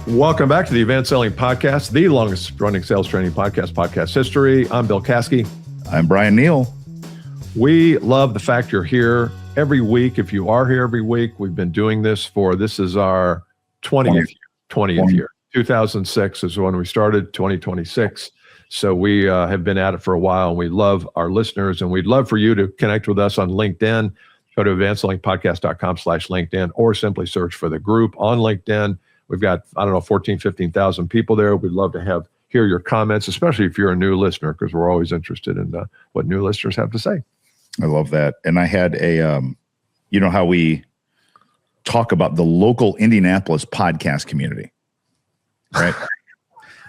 Welcome back to the Advanced Selling Podcast, the longest running sales training podcast history. I'm Bill Caskey. I'm Bryan Neale. We love the fact you're here every week. If you are here every week, we've been doing this this is our 20th year. 2006 is when we started, 2026. So we have been at it for a while, and we love our listeners, and we'd love for you to connect with us on LinkedIn. Go to advancedsellingpodcast.com/LinkedIn, or simply search for the group on LinkedIn. We've got, 15,000 people there. We'd love to hear your comments, especially if you're a new listener, because we're always interested in what new listeners have to say. I love that. And I had you know how we talk about the local Indianapolis podcast community, right?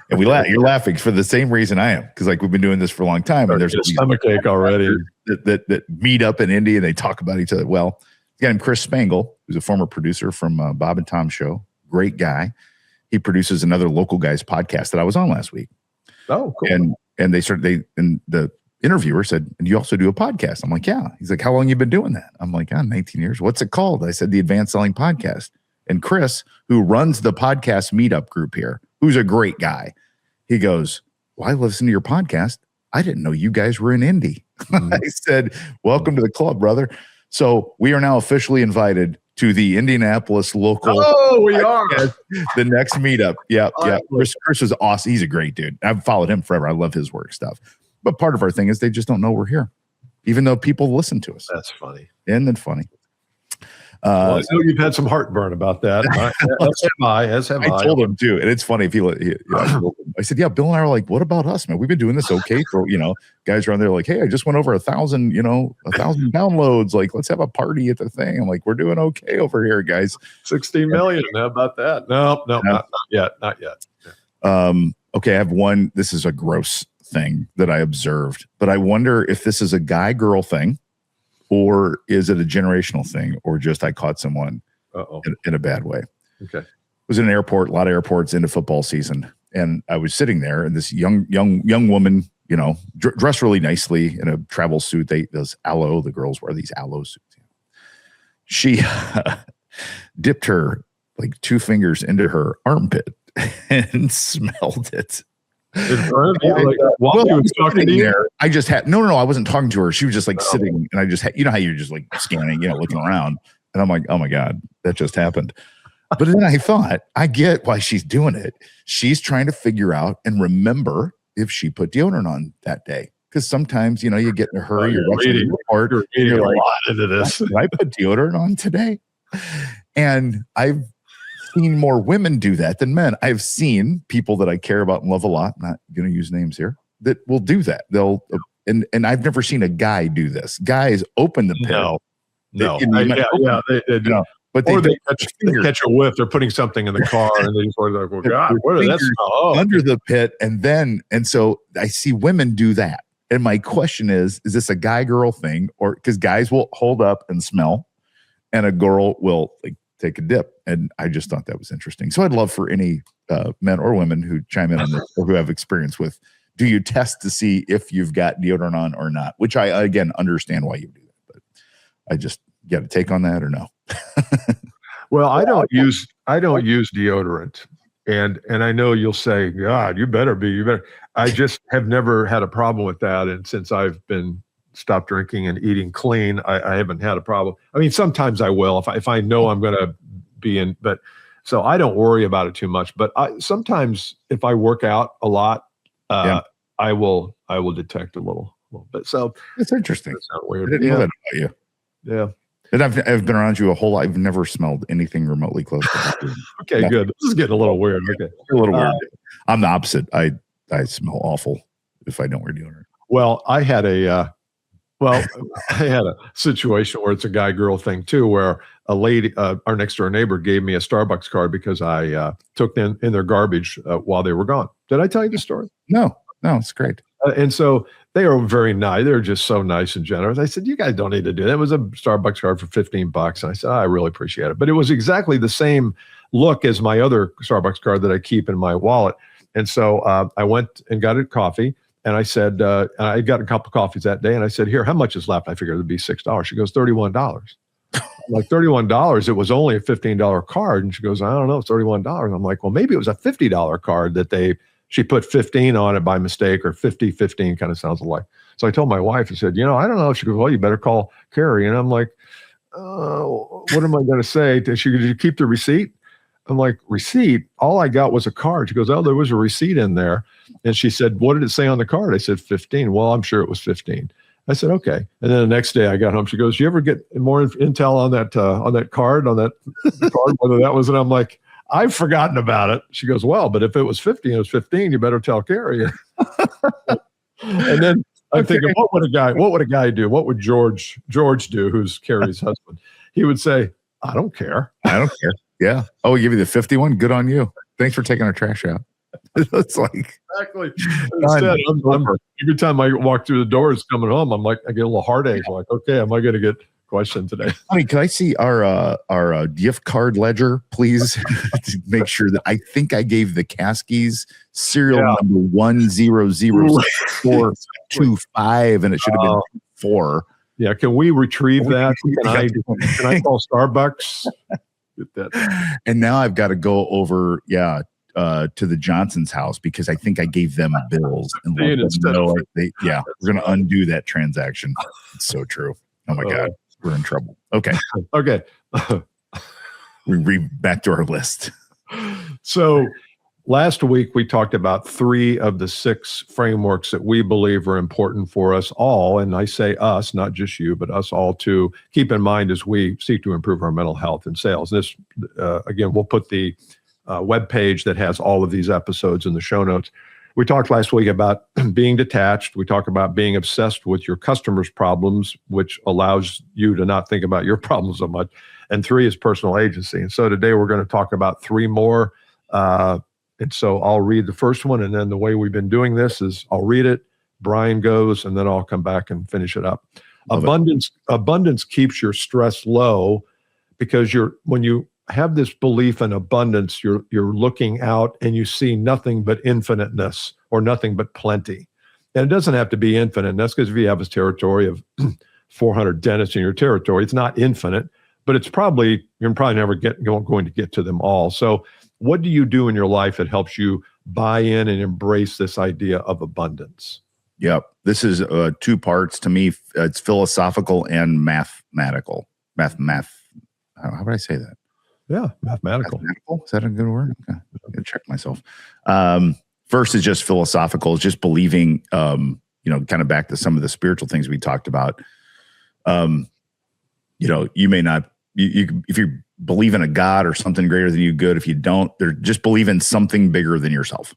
And you're laughing for the same reason I am, because we've been doing this for a long time, and there's a stomach ache already that meet up in Indy and they talk about each other. Well, a guy named Chris Spangle, who's a former producer from Bob and Tom Show. Great guy. He produces another local guys podcast that I was on last week. Oh, cool. And the interviewer said, "And you also do a podcast?" I'm like, "Yeah." He's like, "How long you been doing that?" I'm like, 19 years. "What's it called?" I said, "The Advanced Selling Podcast." And Chris, who runs the podcast meetup group here, who's a great guy, he goes, "Well, I listen to your podcast. I didn't know you guys were in Indy." Mm-hmm. I said, "Welcome to the club, brother." So we are now officially invited to the Indianapolis local. Oh, we are. The next meetup. Yeah. Chris is awesome. He's a great dude. I've followed him forever. I love his work stuff. But part of our thing is they just don't know we're here, even though people listen to us. That's funny. Isn't it funny? Well, I know you've had some heartburn about that. As have I. I told him too. And it's funny if I said, "Yeah, Bill and I are like, what about us, man? We've been doing this okay for, guys around there like, hey, I just went over 1,000 downloads. Like, let's have a party at the thing." I'm like, "We're doing okay over here, guys." 16 million. How about that? No, not yet. Okay. I have one. This is a gross thing that I observed, but I wonder if this is a guy-girl thing, or is it a generational thing, or just I caught someone in a bad way. Okay. I was in an airport, a lot of airports into football season. And I was sitting there, and this young woman, dressed really nicely in a travel suit. The girls wear these aloe suits. She dipped her 2 fingers into her armpit and smelled it. In front of you, while you were talking to you? I just had no. I wasn't talking to her. She was just sitting, and I just had, how you're just scanning, looking around, and I'm like, "Oh my God, that just happened." But then I thought, I get why she's doing it. She's trying to figure out and remember if she put deodorant on that day, because sometimes you get in a hurry. You're reading a lot into this. Did I put deodorant on today? And I've seen more women do that than men. I've seen people that I care about and love a lot, not going to use names here, that will do that. They'll and I've never seen a guy do this. Guys open the pit. No. They do. But they catch a whiff. They're putting something in the car, and they just like, "Well, God, where did that smell?" Under the pit, and so I see women do that. And my question is this a guy-girl thing, or because guys will hold up and smell, and a girl will take a dip? And I just thought that was interesting. So I'd love for any men or women who chime in on this or who have experience with, do you test to see if you've got deodorant on or not? Which I, again, understand why you do that, but I just got a take on that or no? Well, I don't use deodorant. And I know you'll say, "God, you better. I just have never had a problem with that. And since I've been stopped drinking and eating clean, I haven't had a problem. I mean, sometimes I will if I know I'm going to be in, but so I don't worry about it too much. But sometimes if I work out a lot, I will detect a little bit. So it's interesting. It's not weird. I didn't know that about you. Yeah. And I've been around you a whole lot. I've never smelled anything remotely close to that. Okay, good. This is getting a little weird. Okay. A little weird. I'm the opposite. I smell awful if I don't wear deodorant. Well, I had a situation where it's a guy-girl thing too, where a lady, our next door neighbor, gave me a Starbucks card because I took them in their garbage while they were gone. Did I tell you the story? No, it's great. And so they are very nice. They're just so nice and generous. I said, "You guys don't need to do that." It was a Starbucks card for $15. And I said, "I really appreciate it." But it was exactly the same look as my other Starbucks card that I keep in my wallet. And so I went and got a coffee. And I said, I got a couple of coffees that day. And I said, "Here, how much is left?" I figured it'd be $6. She goes, $31. like $31. It was only a $15 card. And she goes, I don't know, it's $31. I'm like, well, maybe it was a $50 card that she put 15 on it by mistake, or 15 kind of sounds alike. So I told my wife, I said, I don't know. She goes, well, you better call Carrie. And I'm like, what am I going to say? Did you keep the receipt? I'm like, receipt? All I got was a card. She goes, oh, there was a receipt in there. And she said, what did it say on the card? I said, 15. Well, I'm sure it was 15. I said, okay. And then the next day I got home. She goes, do you ever get more intel on that card, whether that was, and I'm like, I've forgotten about it. She goes, well, but if it was 15, it was 15. You better tell Carrie. And then I'm thinking, what would a guy do? What would George do, who's Carrie's husband? He would say, I don't care. I don't care. Yeah. Oh, we give you the 51. Good on you. Thanks for taking our trash out. It's like, exactly. Instead, every time I walk through the doors coming home, I'm like, I get a little heartache. I'm like, okay, am I going to get questioned today? Honey, can I see our gift card ledger, please? To make sure that I think I gave the Caskeys serial number 1000425, and it should have been 4. Yeah, can we retrieve that? Can I call Starbucks? Get that. And now I've got to go over, to the Johnson's house, because I think I gave them bills. And we're going to undo that transaction. It's so true. Oh my God, we're in trouble. Okay. Okay. We read back to our list. So last week we talked about 3 of the 6 frameworks that we believe are important for us all. And I say us, not just you, but us all to keep in mind as we seek to improve our mental health and sales. This, again, we'll put the webpage that has all of these episodes in the show notes. We talked last week about being detached. We talked about being obsessed with your customers' problems, which allows you to not think about your problems so much. And 3 is personal agency. And so today we're going to talk about 3 more. And so I'll read the first one. And then the way we've been doing this is I'll read it, Brian goes, and then I'll come back and finish it up. Abundance keeps your stress low, because when you have this belief in abundance, you're looking out and you see nothing but infiniteness, or nothing but plenty. And it doesn't have to be infinite. And that's because if you have a territory of 400 dentists in your territory, it's not infinite, but you're probably never going to get to them all. So what do you do in your life that helps you buy in and embrace this idea of abundance? Yep. This is 2 parts to me. It's philosophical and mathematical. How would I say that? Yeah, mathematical. Is that a good word? Okay. I'm gonna check myself. First is just philosophical. It's just believing, kind of back to some of the spiritual things we talked about. You may not, if you believe in a God or something greater than you, good. If you don't, they're just believe in something bigger than yourself.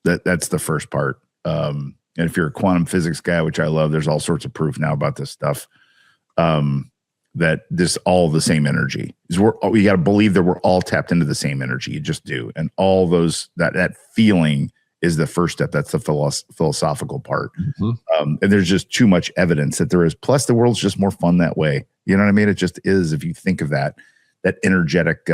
That's the first part. And if you're a quantum physics guy, which I love, there's all sorts of proof now about this stuff. That this all the same energy is. We got to believe that we're all tapped into the same energy. You just do, and all those that feeling is the first step. That's the philosophical part. Mm-hmm. And there's just too much evidence that there is. Plus, the world's just more fun that way. You know what I mean? It just is. If you think of that energetic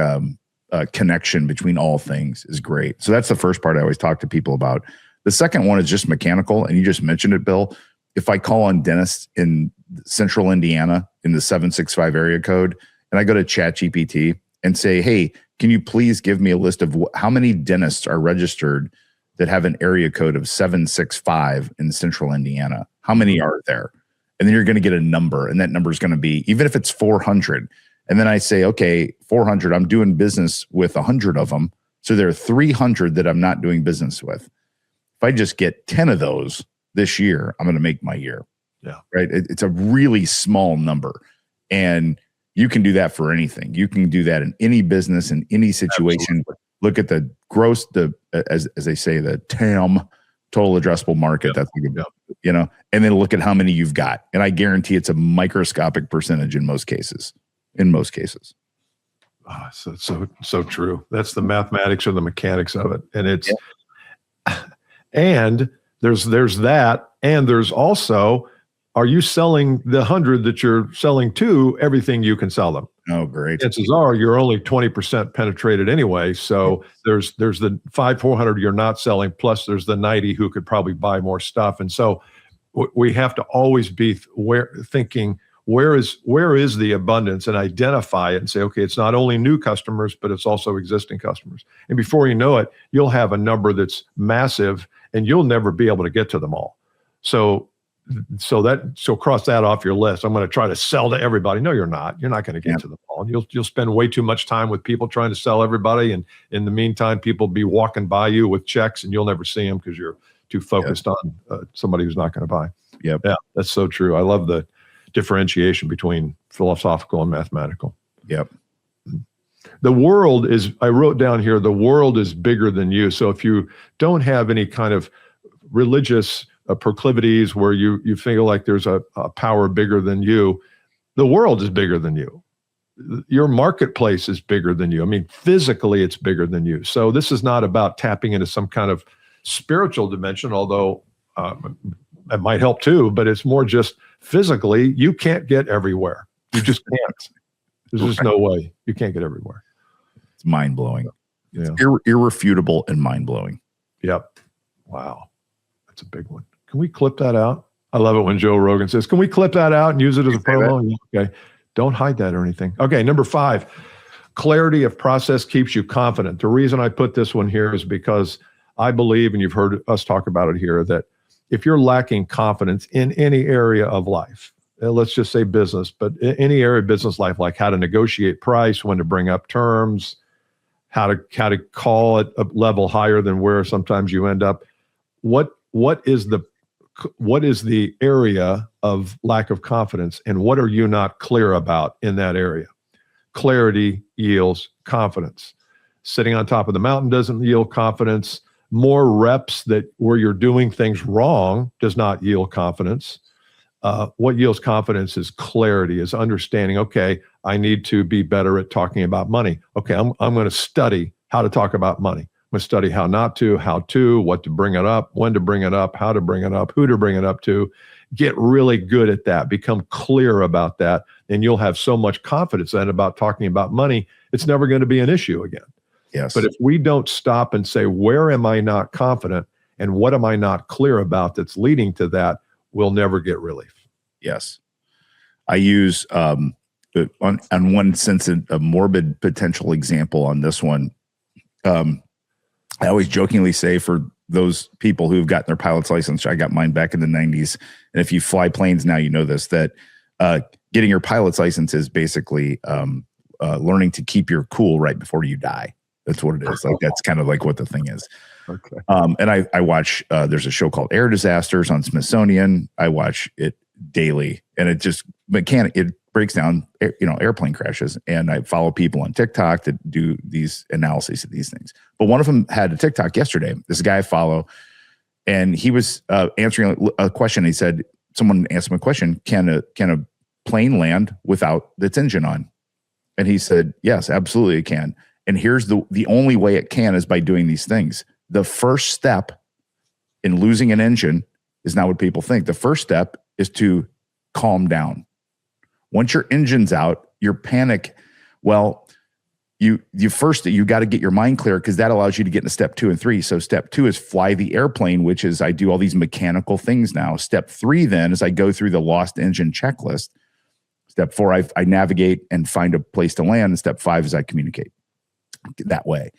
connection between all things is great. So that's the first part I always talk to people about. The second one is just mechanical, and you just mentioned it, Bill. If I call on dentists in central Indiana in the 765 area code, and I go to ChatGPT and say, hey, can you please give me a list of how many dentists are registered that have an area code of 765 in central Indiana? How many are there? And then you're going to get a number, and that number is going to be, even if it's 400. And then I say, okay, 400, I'm doing business with 100 of them. So there are 300 that I'm not doing business with. If I just get 10 of those this year, I'm going to make my year. Yeah. Right. It's a really small number, and you can do that for anything. You can do that in any business, in any situation. Absolutely. Look at the gross, as they say, the TAM, total addressable market. Yep. That's and then look at how many you've got. And I guarantee it's a microscopic percentage in most cases. Oh, so true. That's the mathematics or the mechanics of it. And it's, and there's that. And there's also, are you selling the 100 that you're selling to everything you can sell them? Oh, great. Chances are you're only 20% penetrated anyway. So there's the 400 you're not selling, plus there's the 90 who could probably buy more stuff. And so we have to always be thinking, where is the abundance, and identify it and say, okay, it's not only new customers, but it's also existing customers. And before you know it, you'll have a number that's massive, and you'll never be able to get to them all. So cross that off your list. I'm going to try to sell to everybody. No, you're not. You're not going to get to them all. And you'll spend way too much time with people trying to sell everybody. And in the meantime, people be walking by you with checks, and you'll never see them because you're too focused on somebody who's not going to buy. Yep. Yeah, that's so true. I love the differentiation between philosophical and mathematical. Yep. The world is, I wrote down here, the world is bigger than you. So if you don't have any kind of religious proclivities where you feel like there's a power bigger than you, the world is bigger than you. Your marketplace is bigger than you. I mean, physically, it's bigger than you. So this is not about tapping into some kind of spiritual dimension, although it might help too, but it's more just physically, you can't get everywhere. You just can't. There's just no way. You can't get everywhere. It's mind-blowing. Yeah. It's irrefutable and mind-blowing. Yep. Wow. That's a big one. Can we clip that out? I love it when Joe Rogan says, can we clip that out and use it as a promo? Okay. Don't hide that or anything. Okay. Number 5, clarity of process keeps you confident. The reason I put this one here is because I believe, and you've heard us talk about it here, that if you're lacking confidence in any area of life, let's just say business, but any area of business life, like how to negotiate price, when to bring up terms, how to call it a level higher than where sometimes you end up. What is the area of lack of confidence, and what are you not clear about in that area? Clarity yields confidence. Sitting on top of the mountain doesn't yield confidence. More reps where you're doing things wrong does not yield confidence. What yields confidence is clarity, is understanding, okay, I need to be better at talking about money. Okay, I'm going to study how to talk about money. I'm going to study how not to, what to bring it up, when to bring it up, how to bring it up, who to bring it up to. Get really good at that. Become clear about that. And you'll have so much confidence then about talking about money, it's never going to be an issue again. Yes. But if we don't stop and say, where am I not confident and what am I not clear about that's leading to that, we'll never get relief. Yes. I use, on one sense, a morbid potential example on this one. I always jokingly say, for those people who've gotten their pilot's license, I got mine back in the 90s. And if you fly planes now, you know this, that getting your pilot's license is basically learning to keep your cool right before you die. That's what it is. Like, that's kind of like what the thing is. Okay. And I watch, there's a show called Air Disasters on Smithsonian. I watch it daily, and it just it breaks down, airplane crashes. And I follow people on TikTok that do these analyses of these things. But one of them had a TikTok yesterday. This guy I follow, and he was answering a question. He said, someone asked him a question: Can a plane land without its engine on? And he said, yes, absolutely it can. And here's the only way it can is by doing these things. The first step in losing an engine is not what people think. The first step is to calm down. Once your engine's out, your panic, well, you got to get your mind clear, because that allows you to get into step 2 and 3. So step 2 is fly the airplane, which is I do all these mechanical things now. Step 3 then is I go through the lost engine checklist. Step 4, I navigate and find a place to land. And step 5 is I communicate that way.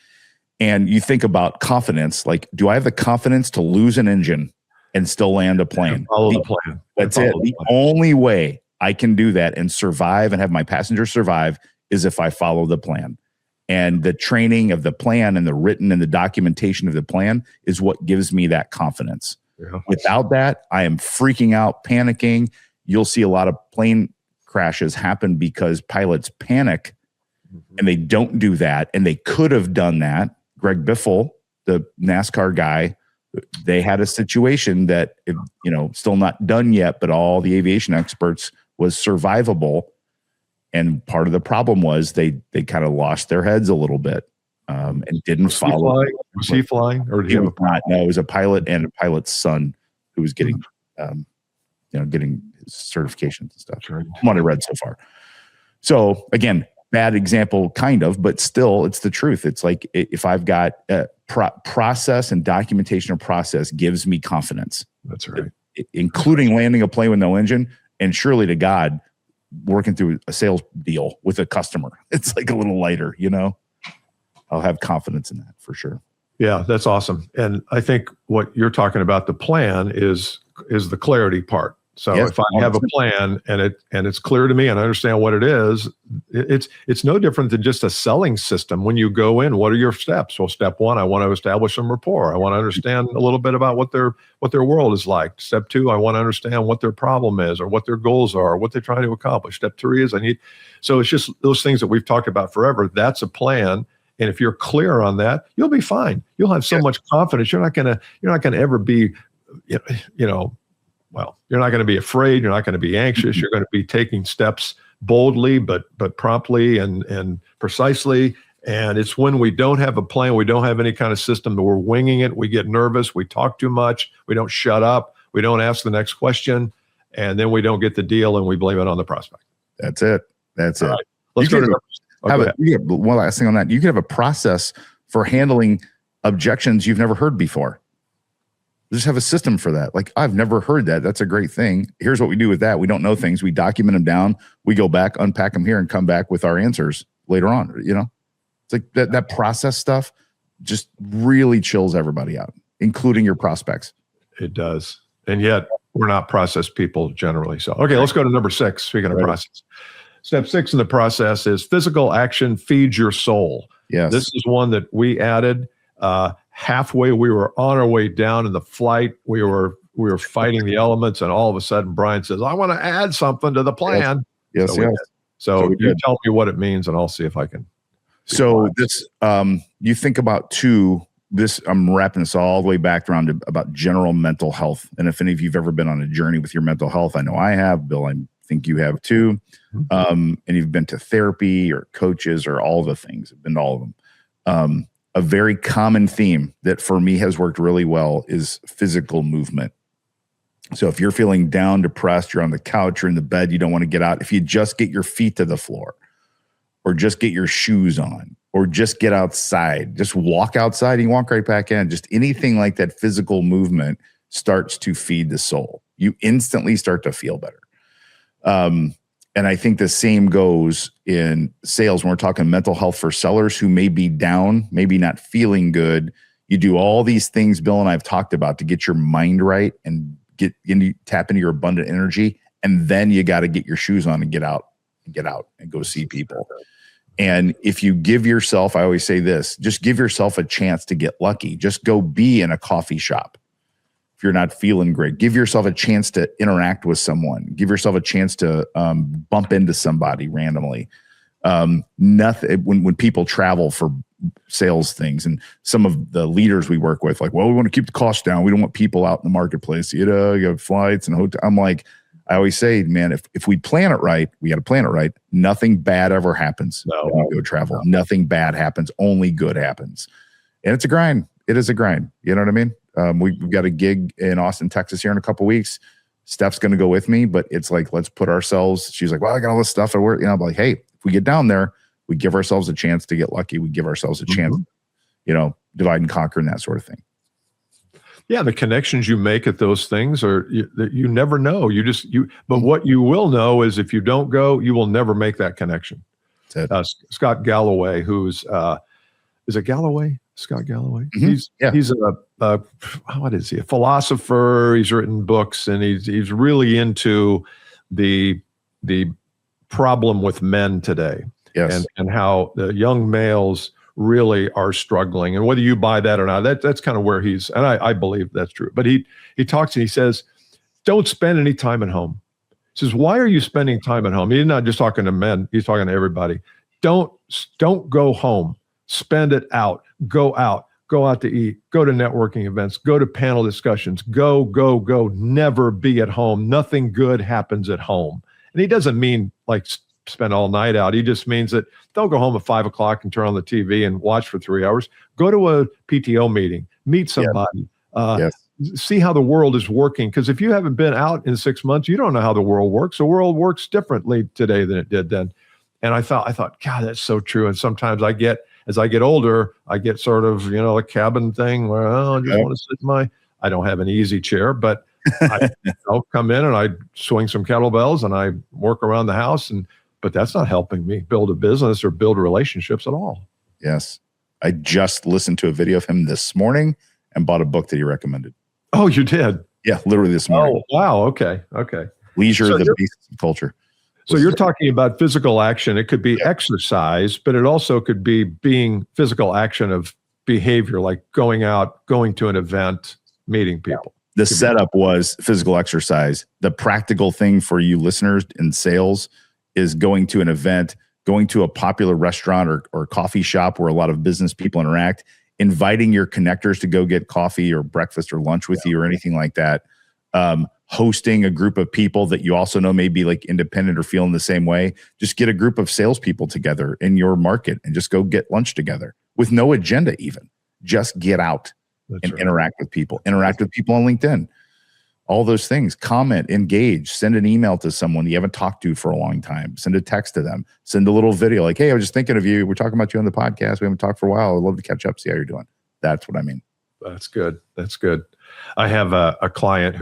And you think about confidence, like, do I have the confidence to lose an engine and still land a plane? Follow the plan. That's it. The only way I can do that and survive and have my passengers survive is if I follow the plan. And the training of the plan and the written and the documentation of the plan is what gives me that confidence. Yeah. Without that, I am freaking out, panicking. You'll see a lot of plane crashes happen because pilots panic and they don't do that. And they could have done that. Greg Biffle, the NASCAR guy, they had a situation that, still not done yet, but all the aviation experts was survivable. And part of the problem was they kind of lost their heads a little bit and didn't follow. Was he flying? Or did he was not? No, it was a pilot and a pilot's son who was getting, getting his certifications and stuff. Right. From what I read so far. So again, bad example, kind of, but still, it's the truth. It's like, if I've got process and documentation of process gives me confidence. That's right. Including landing a plane with no engine. And surely to God, working through a sales deal with a customer. It's like a little lighter, I'll have confidence in that for sure. Yeah, that's awesome. And I think what you're talking about, the plan is the clarity part. So Yes, if I have a plan and it's clear to me and I understand what it is, it's no different than just a selling system. When you go in, what are your steps? Well, step one, I want to establish some rapport. I want to understand a little bit about what their world is like. Step two, I want to understand what their problem is or what their goals are, or what they're trying to accomplish. Step three is so it's just those things that we've talked about forever. That's a plan. And if you're clear on that, you'll be fine. You'll have so much confidence. You're not gonna ever be, you're not going to be afraid. You're not going to be anxious. You're going to be taking steps boldly, but promptly and precisely. And it's when we don't have a plan, we don't have any kind of system, that we're winging it. We get nervous. We talk too much. We don't shut up. We don't ask the next question. And then we don't get the deal and we blame it on the prospect. That's it. That's it. Right. Let's go to one last thing on that. You could have a process for handling objections you've never heard before. Just have a system for that. Like, I've never heard that. That's a great thing. Here's what we do with that. We don't know things. We document them down. We go back, unpack them here, and come back with our answers later on. It's like that process stuff just really chills everybody out, including your prospects. It does. And yet we're not process people generally. So, okay, let's go to number 6. Speaking of process. Step 6 in the process is physical action feeds your soul. Yes. This is one that we added halfway. We were on our way down in the flight. We were fighting the elements, and all of a sudden Brian says, I want to add something to the plan. Yes. So you tell me what it means and I'll see if I can. So this, you think about this, I'm wrapping this all the way back around to about general mental health. And if any of you've ever been on a journey with your mental health, I know I have, Bill, I think you have too. And you've been to therapy or coaches or all the things. I've been to all of them. A very common theme that for me has worked really well is physical movement. So if you're feeling down, depressed, you're on the couch, you're in the bed, you don't want to get out. If you just get your feet to the floor, or just get your shoes on, or just get outside, just walk outside and you walk right back in. Just anything like that physical movement starts to feed the soul. You instantly start to feel better. And I think the same goes in sales when we're talking mental health for sellers who may be down, maybe not feeling good. You do all these things Bill and I have talked about to get your mind right and tap into your abundant energy. And then you got to get your shoes on and get out and go see people. And if you give yourself, I always say this, just give yourself a chance to get lucky. Just go be in a coffee shop. If you're not feeling great, give yourself a chance to interact with someone. Give yourself a chance to bump into somebody randomly. Nothing when people travel for sales things, and some of the leaders we work with, like, well, we want to keep the costs down. We don't want people out in the marketplace. You have flights and hotel. I'm like, I always say, man, if we plan it right, we got to plan it right. Nothing bad ever happens when we go travel. No. Nothing bad happens. Only good happens. And it's a grind. It is a grind. You know what I mean? We've got a gig in Austin, Texas here in a couple of weeks. Steph's going to go with me, but it's like, let's put ourselves, she's like, well, I got all this stuff at work. I'm like, hey, if we get down there, we give ourselves a chance to get lucky. We give ourselves a chance, divide and conquer and that sort of thing. Yeah, the connections you make at those things you never know. But what you will know is if you don't go, you will never make that connection. Scott Galloway, who's is it Galloway? Scott Galloway. Mm-hmm. He's what is he? A philosopher. He's written books, and he's really into the problem with men today. Yes, and how the young males really are struggling, and whether you buy that or not, that's kind of where he's, and I believe that's true. But he talks and he says, don't spend any time at home. He says, why are you spending time at home? He's not just talking to men, he's talking to everybody. Don't go home. Spend it out. Go out to eat, go to networking events, go to panel discussions, go. Never be at home. Nothing good happens at home. And he doesn't mean like spend all night out. He just means that don't go home at 5 o'clock and turn on the TV and watch for 3 hours. Go to a PTO meeting, meet somebody, see how the world is working. Because if you haven't been out in 6 months, you don't know how the world works. The world works differently today than it did then. And I thought, God, that's so true. And sometimes as I get older, I get sort of, a cabin thing where I just want to sit I don't have an easy chair, but I'll come in and I swing some kettlebells and I work around the house, but that's not helping me build a business or build relationships at all. Yes. I just listened to a video of him this morning and bought a book that he recommended. Oh, you did? Yeah, literally this morning. Oh, wow. Okay. Leisure, So the basis of culture. So you're talking about physical action. It could be exercise, but it also could be being physical action of behavior, like going out, going to an event, meeting people. The setup was physical exercise. The practical thing for you listeners in sales is going to an event, going to a popular restaurant or coffee shop where a lot of business people interact, inviting your connectors to go get coffee or breakfast or lunch with you or anything like that. Hosting a group of people that you also know may be like independent or feeling the same way. Just get a group of salespeople together in your market and just go get lunch together with no agenda even. Just get out and interact with people. Interact with people on LinkedIn. All those things. Comment, engage, send an email to someone you haven't talked to for a long time. Send a text to them. Send a little video like, hey, I was just thinking of you. We're talking about you on the podcast. We haven't talked for a while. I'd love to catch up, see how you're doing. That's what I mean. That's good. I have a client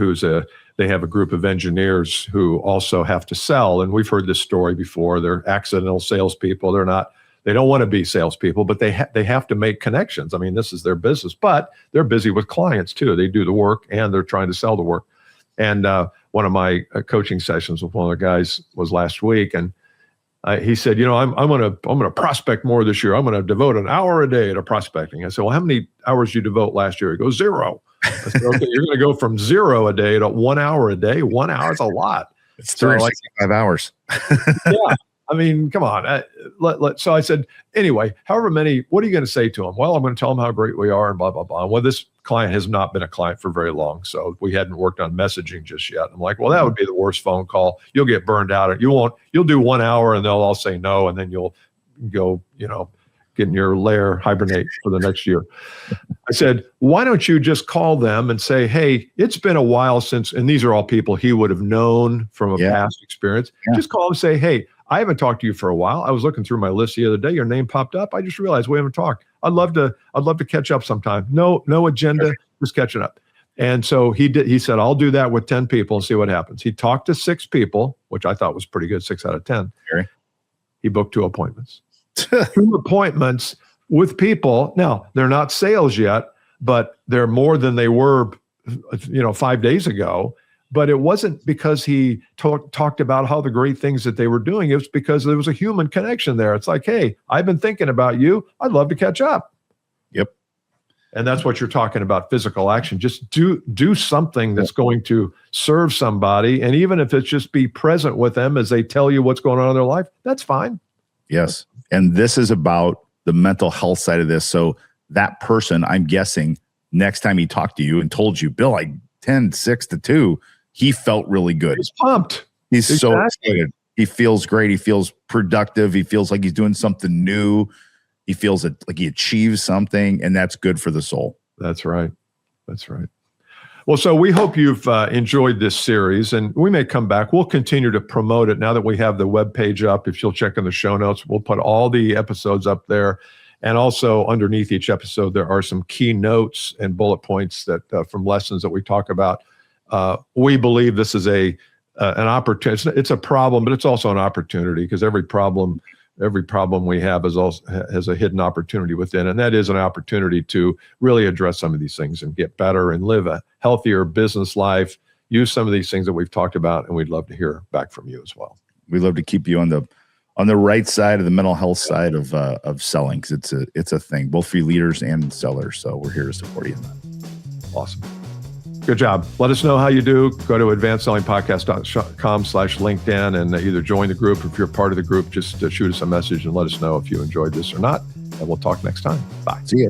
they have a group of engineers who also have to sell. And we've heard this story before. They're accidental salespeople. They don't want to be salespeople, but they have to make connections. I mean, this is their business, but they're busy with clients too. They do the work and they're trying to sell the work. And one of my coaching sessions with one of the guys was last week. And he said, I'm going to prospect more this year. I'm going to devote an hour a day to prospecting. I said, well, how many hours did you devote last year? He goes, 0. I said, okay, you're going to go from 0 a day to 1 hour a day. 1 hour is a lot. It's 365 hours. Yeah. I mean, come on. So I said, anyway, however many, what are you going to say to them? Well, I'm going to tell them how great we are and blah, blah, blah. Well, this client has not been a client for very long. So we hadn't worked on messaging just yet. I'm like, well, that would be the worst phone call. You'll get burned out. You'll do 1 hour and they'll all say no. And then you'll go, get in your lair, hibernate for the next year. I said, why don't you just call them and say, hey, it's been a while since, and these are all people he would have known from a past experience. Yeah. Just call them and say, hey, I haven't talked to you for a while. I was looking through my list the other day. Your name popped up. I just realized we haven't talked. I'd love to catch up sometime. No agenda, just catching up. And so he said, I'll do that with 10 people and see what happens. He talked to 6 people, which I thought was pretty good, 6 out of 10. Sure. He booked 2 appointments. 2 appointments with people. Now, they're not sales yet, but they're more than they were, 5 days ago. But it wasn't because he talked about how the great things that they were doing. It was because there was a human connection there. It's like, hey, I've been thinking about you. I'd love to catch up. Yep. And that's what you're talking about, physical action. Just do something that's going to serve somebody. And even if it's just be present with them as they tell you what's going on in their life, that's fine. Yes. And this is about the mental health side of this. So that person, I'm guessing, next time he talked to you and told you, Bill, 6-2, he felt really good. He's pumped. He's so excited. He feels great. He feels productive. He feels like he's doing something new. He feels like he achieves something, and that's good for the soul. That's right. Well, so we hope you've enjoyed this series, and we may come back. We'll continue to promote it now that we have the webpage up. If you'll check in the show notes, we'll put all the episodes up there. And also underneath each episode, there are some key notes and bullet points that from lessons that we talk about. We believe this is an opportunity. It's a problem, but it's also an opportunity, because every problem we have has a hidden opportunity within, and that is an opportunity to really address some of these things and get better and live a healthier business life. Use some of these things that we've talked about, and we'd love to hear back from you as well. We'd love to keep you on the right side of the mental health side of selling, because it's a thing both for leaders and sellers. So we're here to support you in that. Awesome. Good job. Let us know how you do. Go to advancedsellingpodcast.com/LinkedIn and either join the group. If you're part of the group, just shoot us a message and let us know if you enjoyed this or not. And we'll talk next time. Bye. See you.